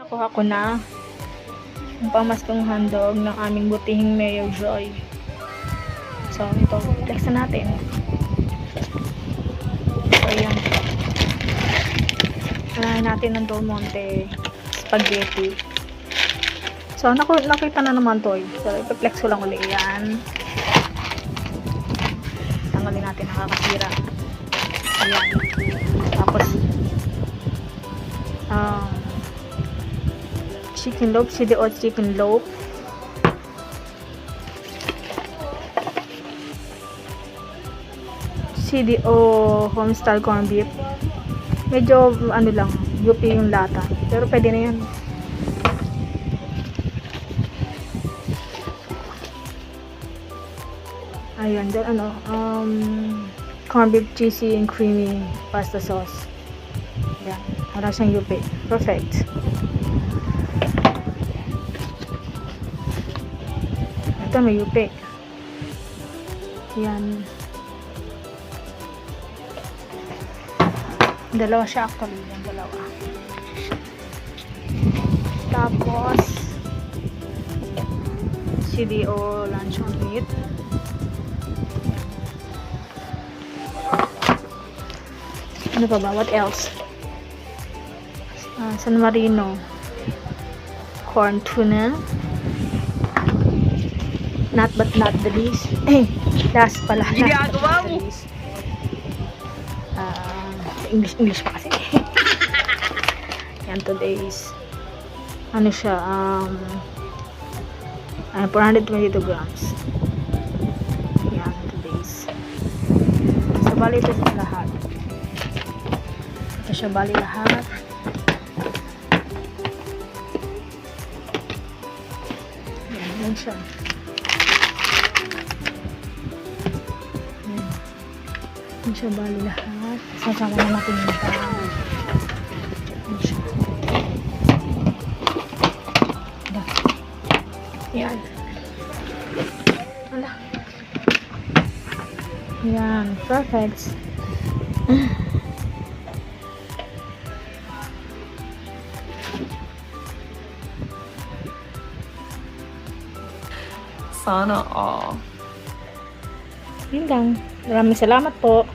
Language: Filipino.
Nakuha ko na ang pamastong handog ng aming butihing Mayor Joy. So, ito, flex na natin. So, ayan. Kanahin natin ng Del Monte spaghetti. So, nakita na naman to. So, ipiflex ko lang ulit. Ayan. Tanggalin natin nakakasira. Ayan. Tapos, chicken loaf, CDO chicken loaf. CDO homestyle corned beef. Medyo ano lang, UP yung lata. Pero pwede na yan. Ayan, then corned beef cheesy and creamy pasta sauce. Ayan, para siyang UP. Perfect. Ito may UP. Yan. Dalawa siya actually. Yung dalawa. Tapos CDO luncheon meat. Ano pa ba? What else? San Marino corn tuna. Not but not the least. Last pala. Ginagawa mo. English pa kasi. Yan, today's ano siya, 422 grams. Yan, today's. So, bali ito siya lahat. Ito siya bali lahat. Yan siya. Yan siya bali lahat. Sasama na natin yung parang. Yan siya. Yan. Wala. Yan. Perfect. Sana all. Yun lang. Maraming salamat po.